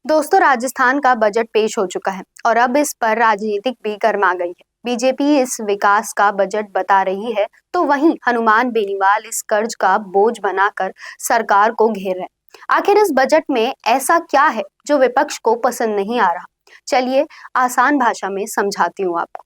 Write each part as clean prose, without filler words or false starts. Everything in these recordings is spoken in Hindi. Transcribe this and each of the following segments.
दोस्तों, राजस्थान का बजट पेश हो चुका है और अब इस पर राजनीतिक भी गर्मा गई है। बीजेपी इस विकास का बजट बता रही है तो वहीं हनुमान बेनीवाल इस कर्ज का बोझ बनाकर सरकार को घेर रहे हैं। आखिर इस बजट में ऐसा क्या है जो विपक्ष को पसंद नहीं आ रहा? चलिए आसान भाषा में समझाती हूँ आपको।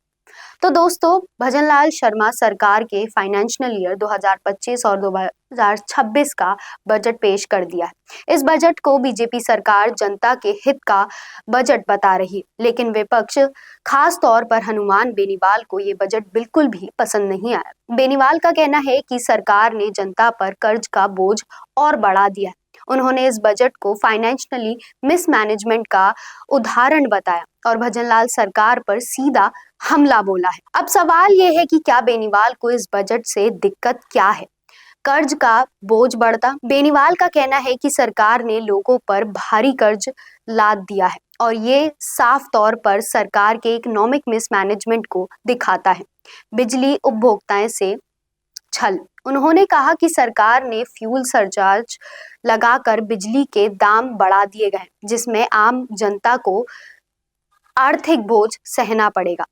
तो दोस्तों, भजनलाल शर्मा सरकार के फाइनेंशियल ईयर 2025 और 2026 का बजट पेश कर दिया है। इस बजट को बीजेपी सरकार जनता के हित का बजट बता रही है, लेकिन विपक्ष खास तौर पर हनुमान बेनीवाल को ये बजट बिल्कुल भी पसंद नहीं आया। बेनीवाल का कहना है कि सरकार ने जनता पर कर्ज का बोझ और बढ़ा दिया है। उन्होंने इस बजट को फाइनेंशियली मिसमैनेजमेंट का उदाहरण बताया और भजनलाल सरकार पर सीधा हमला बोला है। अब सवाल यह है कि क्या बेनीवाल को इस बजट से दिक्कत क्या है? कर्ज का बोझ बढ़ता। बेनीवाल का कहना है कि सरकार ने लोगों पर भारी कर्ज लाद दिया है और ये साफ तौर पर सरकार के इकोनॉमिक मिसमैनेजमेंट को दिखाता है। बिजली उपभोक्ताओं से छल। उन्होंने कहा कि सरकार ने फ्यूल सरचार्ज लगाकर बिजली के दाम बढ़ा दिए गए, जिसमें आम जनता को आर्थिक बोझ सहना पड़ेगा।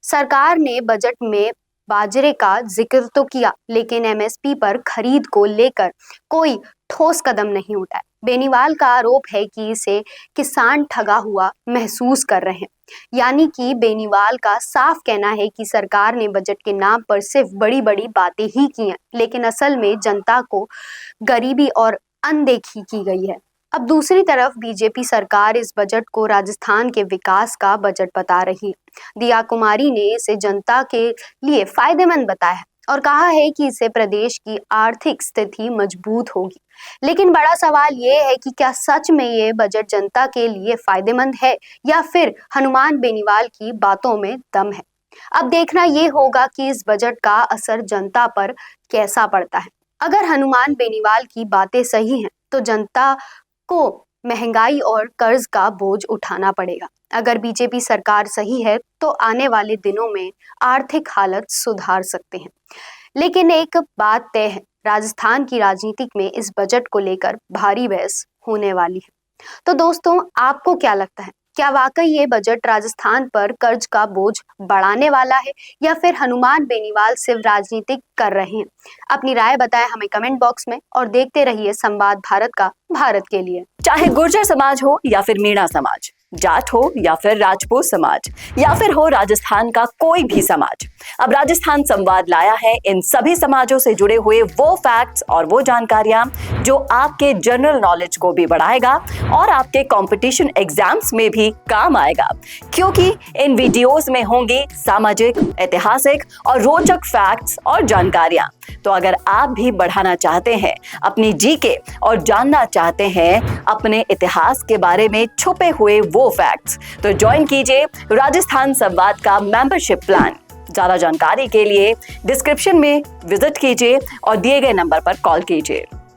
सरकार ने बजट में बाजरे का जिक्र तो किया, लेकिन एमएसपी पर खरीद को लेकर कोई ठोस कदम नहीं उठाया। बेनीवाल का आरोप है कि इसे किसान ठगा हुआ महसूस कर रहे हैं। यानी कि बेनीवाल का साफ कहना है कि सरकार ने बजट के नाम पर सिर्फ बड़ी बड़ी बातें ही की हैं, लेकिन असल में जनता को गरीबी और अनदेखी की गई है। अब दूसरी तरफ बीजेपी सरकार इस बजट को राजस्थान के विकास का बजट बता रही है। दिया कुमारी ने इसे जनता के लिए फायदेमंद बताया है और कहा है कि इससे प्रदेश की आर्थिक स्थिति मजबूत होगी। लेकिन बड़ा सवाल ये है कि क्या सच में ये बजट जनता के लिए फायदेमंद है या फिर हनुमान बेनीवाल की बातों में दम है? अब देखना ये होगा कि इस बजट का असर जनता पर कैसा पड़ता है। अगर हनुमान बेनीवाल की बातें सही हैं तो जनता को महंगाई और कर्ज का बोझ उठाना पड़ेगा। अगर बीजेपी सरकार सही है तो आने वाले दिनों में आर्थिक हालत सुधार सकते हैं। लेकिन एक बात तय है, राजस्थान की राजनीति में इस बजट को लेकर भारी बहस होने वाली है। तो दोस्तों, आपको क्या लगता है? क्या वाकई ये बजट राजस्थान पर कर्ज का बोझ बढ़ाने वाला है या फिर हनुमान बेनीवाल सिर्फ राजनीति कर रहे हैं? अपनी राय बताएं हमें कमेंट बॉक्स में और देखते रहिए संवाद भारत का भारत के लिए। चाहे गुर्जर समाज हो या फिर मीणा समाज, जाट हो या फिर राजपूत समाज या फिर हो राजस्थान का कोई भी समाज, अब राजस्थान संवाद लाया है इन सभी समाजों से जुड़े हुए वो फैक्ट्स और वो जानकारियां जो आपके जनरल नॉलेज को भी बढ़ाएगा और आपके कंपटीशन एग्जाम्स में भी काम आएगा, क्योंकि इन वीडियोस में होंगी सामाजिक, ऐतिहासिक और रोचक फैक्ट्स और जानकारियां। तो अगर आप भी बढ़ाना चाहते हैं अपनी जीके और जानना चाहते हैं अपने इतिहास के बारे में छुपे हुए वो फैक्ट्स, तो ज्वाइन कीजिए राजस्थान संवाद का मेंबरशिप प्लान। ज्यादा जानकारी के लिए डिस्क्रिप्शन में विजिट कीजिए और दिए गए नंबर पर कॉल कीजिए।